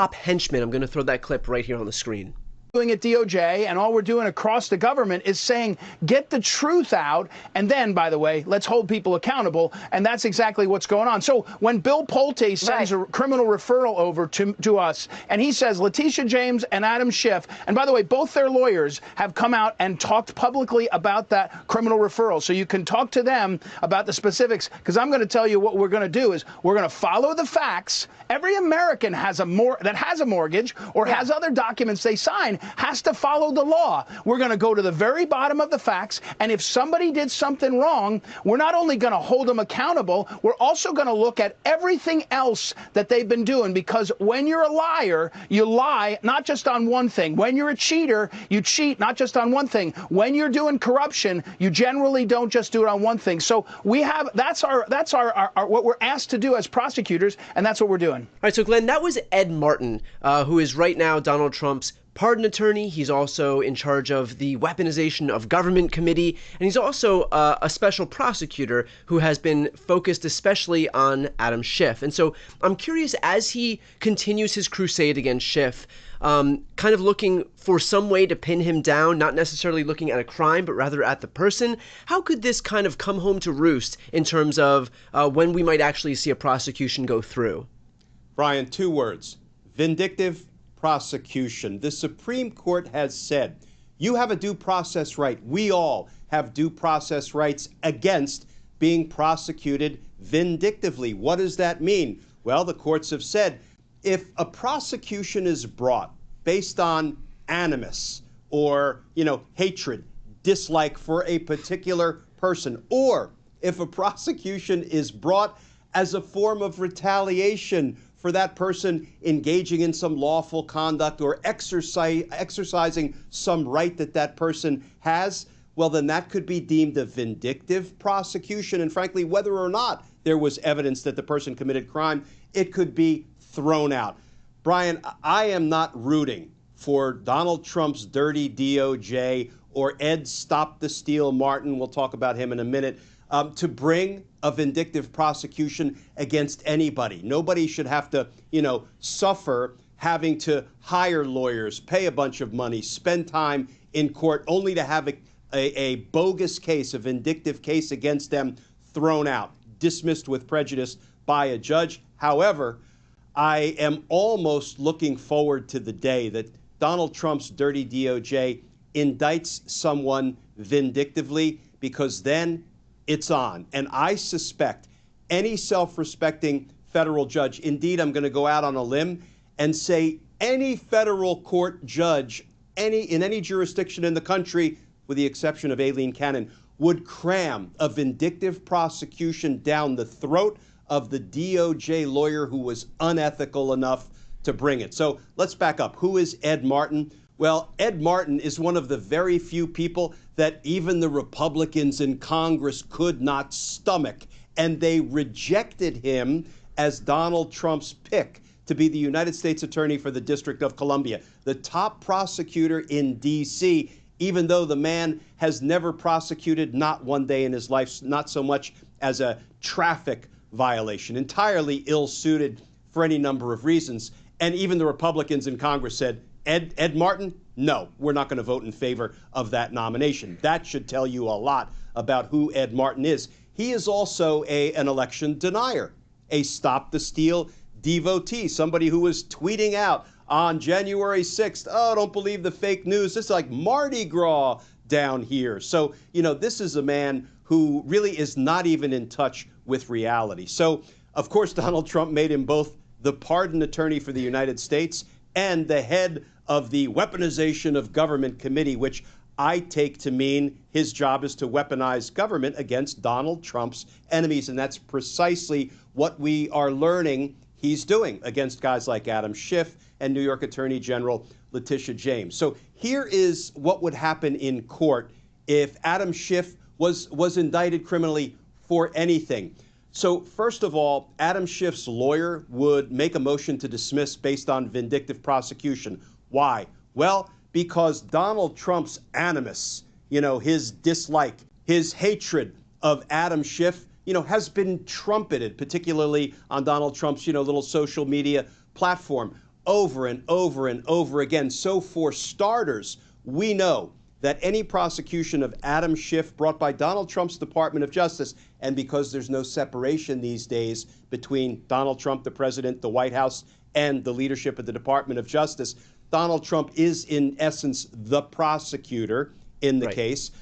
top henchman. I'm going to throw that clip right here on the screen. Doing at DOJ, and all we're doing across the government is saying, get the truth out, and then, by the way, let's hold people accountable, and that's exactly what's going on. So when Bill Pulte sends a criminal referral over to us, and he says Letitia James and Adam Schiff, and by the way, both their lawyers have come out and talked publicly about that criminal referral, so you can talk to them about the specifics, because I'm going to tell you what we're going to do is we're going to follow the facts. Every American that has a mortgage or has other documents they sign has to follow the law. We're going to go to the very bottom of the facts, and if somebody did something wrong, we're not only going to hold them accountable, we're also going to look at everything else that they've been doing, because when you're a liar, you lie not just on one thing. When you're a cheater, you cheat not just on one thing. When you're doing corruption, you generally don't just do it on one thing. So that's what we're asked to do as prosecutors, and that's what we're doing. All right, so Glenn, that was Ed Martin, who is right now Donald Trump's pardon attorney. He's also in charge of the Weaponization of Government Committee, and he's also a special prosecutor who has been focused especially on Adam Schiff. And so I'm curious, as he continues his crusade against Schiff, kind of looking for some way to pin him down, not necessarily looking at a crime, but rather at the person, how could this kind of come home to roost in terms of when we might actually see a prosecution go through? Brian, 2 words: vindictive prosecution. The Supreme Court has said you have a due process right. We all have due process rights against being prosecuted vindictively. What does that mean? Well, the courts have said if a prosecution is brought based on animus or, hatred, dislike for a particular person, or if a prosecution is brought as a form of retaliation for that person engaging in some lawful conduct or exercising some right that person has, well, then that could be deemed a vindictive prosecution. And frankly, whether or not there was evidence that the person committed crime, it could be thrown out. Brian, I am not rooting for Donald Trump's dirty DOJ or Ed Stop the Steal Martin, we'll talk about him in a minute, to bring a vindictive prosecution against anybody. Nobody should have to, suffer having to hire lawyers, pay a bunch of money, spend time in court only to have a bogus case, a vindictive case against them thrown out, dismissed with prejudice by a judge. However, I am almost looking forward to the day that Donald Trump's dirty DOJ indicts someone vindictively, because then it's on. And I suspect any self-respecting federal judge, indeed, I'm going to go out on a limb and say any federal court judge in any jurisdiction in the country, with the exception of Aileen Cannon, would cram a vindictive prosecution down the throat of the DOJ lawyer who was unethical enough to bring it. So let's back up. Who is Ed Martin? Well, Ed Martin is one of the very few people that even the Republicans in Congress could not stomach, and they rejected him as Donald Trump's pick to be the United States Attorney for the District of Columbia, the top prosecutor in D.C., even though the man has never prosecuted, not one day in his life, not so much as a traffic violation, entirely ill-suited for any number of reasons. And even the Republicans in Congress said, Ed Martin, no, we're not going to vote in favor of that nomination. That should tell you a lot about who Ed Martin is. He is also an election denier, a Stop the Steal devotee, somebody who was tweeting out on January 6th, oh, don't believe the fake news. This is like Mardi Gras down here. So, this is a man who really is not even in touch with reality. So, of course, Donald Trump made him both the pardon attorney for the United States and the head of the Weaponization of Government Committee, which I take to mean his job is to weaponize government against Donald Trump's enemies. And that's precisely what we are learning he's doing against guys like Adam Schiff and New York Attorney General Letitia James. So here is what would happen in court if Adam Schiff was indicted criminally for anything. So first of all, Adam Schiff's lawyer would make a motion to dismiss based on vindictive prosecution. Why? Well, because Donald Trump's animus, his dislike, his hatred of Adam Schiff, has been trumpeted, particularly on Donald Trump's, little social media platform. over and over and over again. So for starters, we know that any prosecution of Adam Schiff brought by Donald Trump's Department of Justice, and because there's no separation these days between Donald Trump, the president, the White House, and the leadership of the Department of Justice, Donald Trump is, in essence, the prosecutor in the case.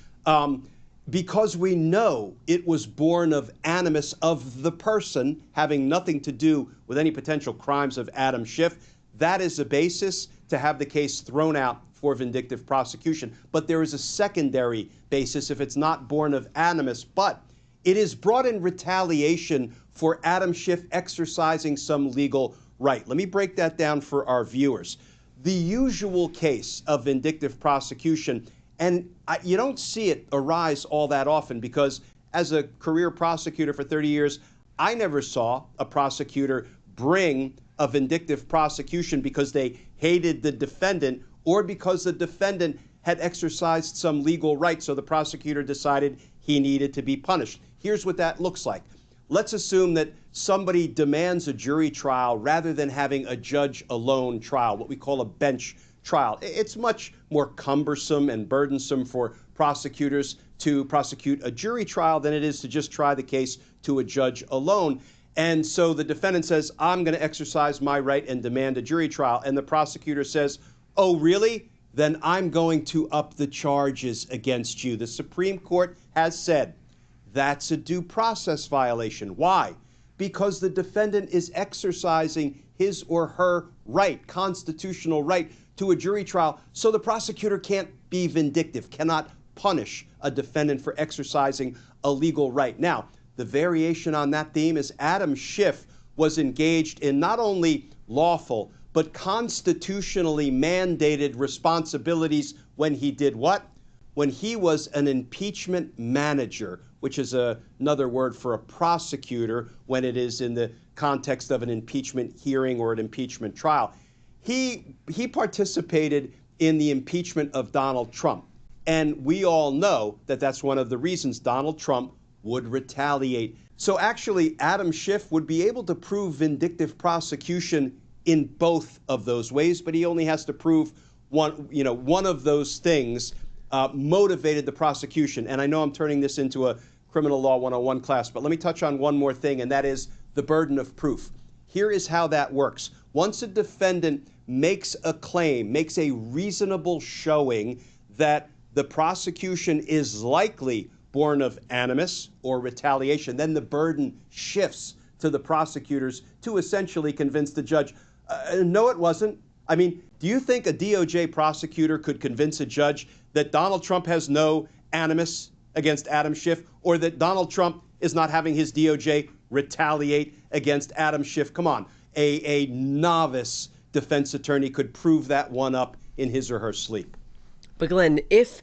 Because we know it was born of animus of the person, having nothing to do with any potential crimes of Adam Schiff, that is a basis to have the case thrown out for vindictive prosecution. But there is a secondary basis if it's not born of animus, but it is brought in retaliation for Adam Schiff exercising some legal right. Let me break that down for our viewers. The usual case of vindictive prosecution, and you don't see it arise all that often because as a career prosecutor for 30 years, I never saw a prosecutor bring a vindictive prosecution because they hated the defendant or because the defendant had exercised some legal right, so the prosecutor decided he needed to be punished. Here's what that looks like. Let's assume that somebody demands a jury trial rather than having a judge alone trial, what we call a bench trial. It's much more cumbersome and burdensome for prosecutors to prosecute a jury trial than it is to just try the case to a judge alone. And so the defendant says, I'm going to exercise my right and demand a jury trial. And the prosecutor says, oh, really? Then I'm going to up the charges against you. The Supreme Court has said that's a due process violation. Why? Because the defendant is exercising his or her right, constitutional right, to a jury trial. So the prosecutor can't be vindictive, cannot punish a defendant for exercising a legal right. Now, the variation on that theme is Adam Schiff was engaged in not only lawful, but constitutionally mandated responsibilities when he did what? When he was an impeachment manager, which is another word for a prosecutor when it is in the context of an impeachment hearing or an impeachment trial. He participated in the impeachment of Donald Trump. And we all know that that's one of the reasons Donald Trump would retaliate. So actually, Adam Schiff would be able to prove vindictive prosecution in both of those ways, but he only has to prove one of those things motivated the prosecution. And I know I'm turning this into a criminal law 101 class, but let me touch on one more thing, and that is the burden of proof. Here is how that works. Once a defendant makes a claim, makes a reasonable showing that the prosecution is likely born of animus or retaliation, then the burden shifts to the prosecutors to essentially convince the judge, no, it wasn't. I mean, do you think a DOJ prosecutor could convince a judge that Donald Trump has no animus against Adam Schiff or that Donald Trump is not having his DOJ retaliate against Adam Schiff? Come on. A novice defense attorney could prove that one up in his or her sleep. But Glenn, if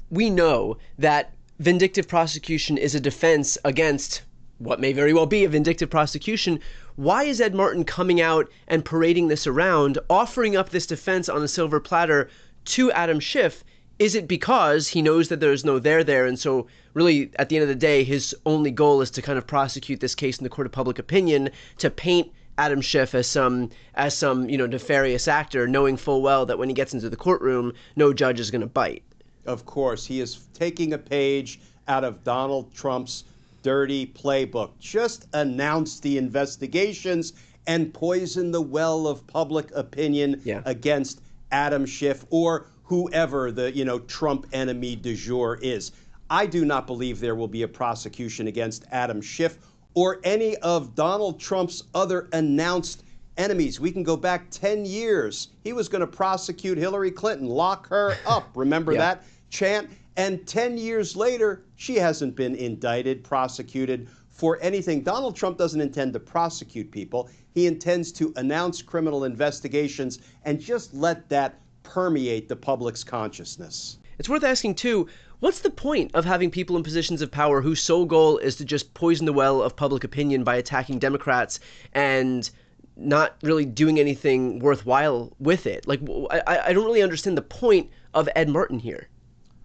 we know that vindictive prosecution is a defense against what may very well be a vindictive prosecution, why is Ed Martin coming out and parading this around, offering up this defense on a silver platter to Adam Schiff? Is it because he knows that there's no there, and so really, at the end of the day, his only goal is to kind of prosecute this case in the court of public opinion, to paint Adam Schiff as some nefarious actor, knowing full well that when he gets into the courtroom, no judge is going to bite? Of course, he is taking a page out of Donald Trump's dirty playbook. Just announce the investigations and poison the well of public opinion against Adam Schiff or whoever the Trump enemy du jour is. I do not believe there will be a prosecution against Adam Schiff or any of Donald Trump's other announced enemies. We can go back 10 years. He was going to prosecute Hillary Clinton, lock her up. Remember that chant? And 10 years later, she hasn't been indicted, prosecuted for anything. Donald Trump doesn't intend to prosecute people. He intends to announce criminal investigations and just let that permeate the public's consciousness. It's worth asking, too, what's the point of having people in positions of power whose sole goal is to just poison the well of public opinion by attacking Democrats and not really doing anything worthwhile with it? Like, I don't really understand the point of Ed Martin here.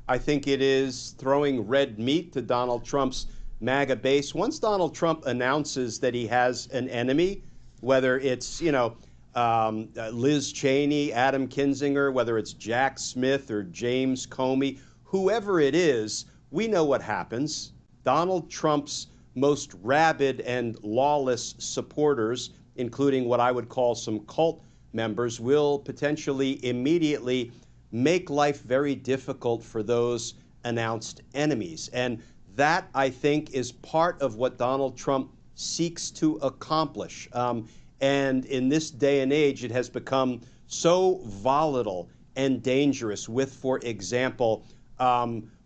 I think it is throwing red meat to Donald Trump's MAGA base. Once Donald Trump announces that he has an enemy, whether it's, Liz Cheney, Adam Kinzinger, whether it's Jack Smith or James Comey, whoever it is, we know what happens. Donald Trump's most rabid and lawless supporters, including what I would call some cult members, will potentially immediately make life very difficult for those announced enemies. And that, I think, is part of what Donald Trump seeks to accomplish. And in this day and age, it has become so volatile and dangerous with, for example,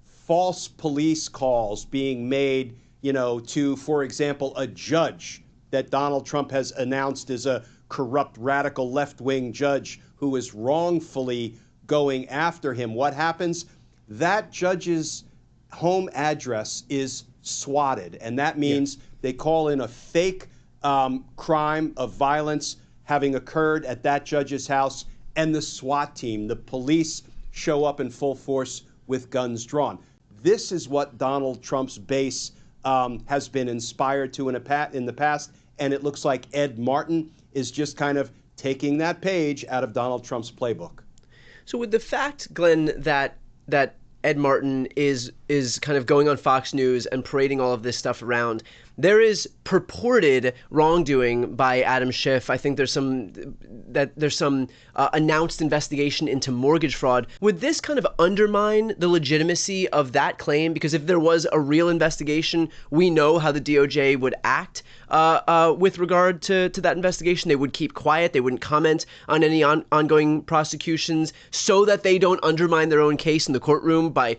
false police calls being made, to, for example, a judge that Donald Trump has announced is a corrupt, radical left-wing judge who is wrongfully going after him. What happens? That judge's home address is swatted, and that means they call in a fake crime of violence having occurred at that judge's house, and the SWAT team, the police, show up in full force with guns drawn. This is what Donald Trump's base has been inspired to in the past, and it looks like Ed Martin is just kind of taking that page out of Donald Trump's playbook. So with the fact, Glenn, that Ed Martin is kind of going on Fox News and parading all of this stuff around, there is purported wrongdoing by Adam Schiff. I think there's some announced investigation into mortgage fraud. Would this kind of undermine the legitimacy of that claim? Because if there was a real investigation, we know how the DOJ would act with regard to that investigation. They would keep quiet. They wouldn't comment on any ongoing prosecutions so that they don't undermine their own case in the courtroom by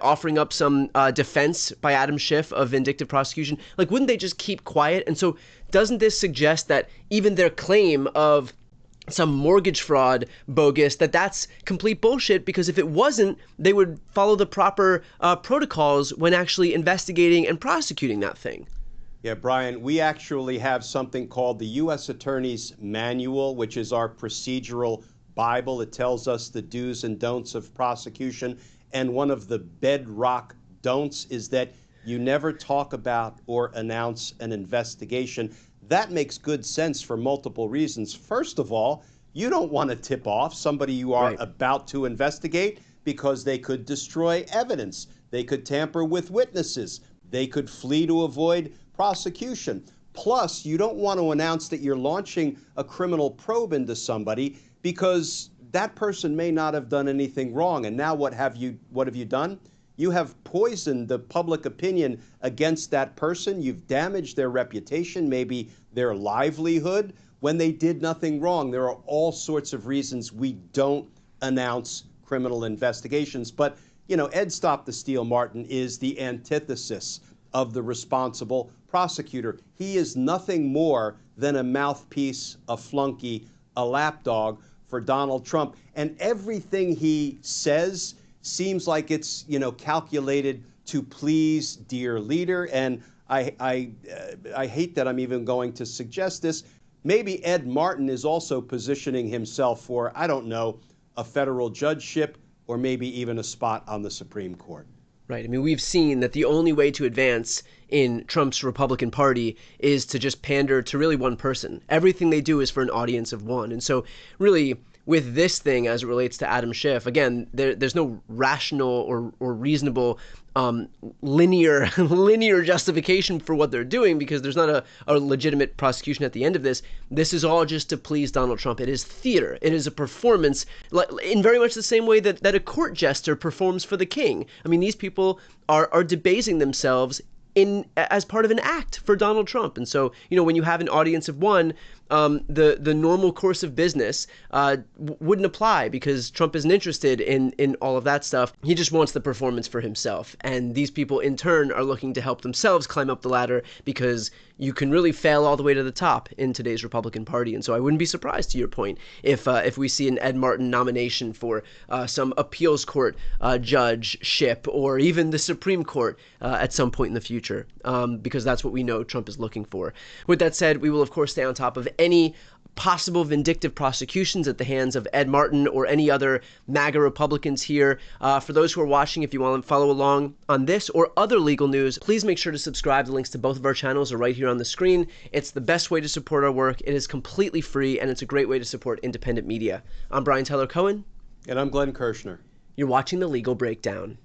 offering up some defense by Adam Schiff of vindictive prosecution. Like, wouldn't they just keep quiet? And so doesn't this suggest that even their claim of some mortgage fraud bogus, that's complete bullshit? Because if it wasn't, they would follow the proper protocols when actually investigating and prosecuting that thing. Yeah, Brian, we actually have something called the U.S. Attorney's Manual, which is our procedural Bible. It tells us the do's and don'ts of prosecution. And one of the bedrock don'ts is that you never talk about or announce an investigation. That makes good sense for multiple reasons. First of all, you don't want to tip off somebody you are about to investigate because they could destroy evidence. They could tamper with witnesses. They could flee to avoid prosecution. Plus, you don't want to announce that you're launching a criminal probe into somebody because that person may not have done anything wrong. And now what have you done? You have poisoned the public opinion against that person. You've damaged their reputation, maybe their livelihood, when they did nothing wrong. There are all sorts of reasons we don't announce criminal investigations. But, Ed Stop the Steal Martin is the antithesis of the responsible prosecutor. He is nothing more than a mouthpiece, a flunky, a lapdog for Donald Trump. And everything he says seems like it's, calculated to please dear leader. And I hate that I'm even going to suggest this. Maybe Ed Martin is also positioning himself for, I don't know, a federal judgeship or maybe even a spot on the Supreme Court. Right. I mean, we've seen that the only way to advance in Trump's Republican Party is to just pander to really one person. Everything they do is for an audience of one. And so really, with this thing as it relates to Adam Schiff, again, there's no rational or reasonable linear justification for what they're doing because there's not a legitimate prosecution at the end of this. This is all just to please Donald Trump. It is theater. It is a performance in very much the same way that a court jester performs for the king. I mean, these people are debasing themselves as part of an act for Donald Trump. And so, when you have an audience of one, the normal course of business wouldn't apply because Trump isn't interested in all of that stuff. He just wants the performance for himself. And these people, in turn, are looking to help themselves climb up the ladder because you can really fail all the way to the top in today's Republican Party. And so I wouldn't be surprised, to your point, if we see an Ed Martin nomination for some appeals court judgeship or even the Supreme Court at some point in the future, because that's what we know Trump is looking for. With that said, we will, of course, stay on top of any possible vindictive prosecutions at the hands of Ed Martin or any other MAGA Republicans here. For those who are watching, if you want to follow along on this or other legal news, please make sure to subscribe. The links to both of our channels are right here on the screen. It's the best way to support our work. It is completely free, and it's a great way to support independent media. I'm Brian Tyler Cohen. And I'm Glenn Kirshner. You're watching The Legal Breakdown.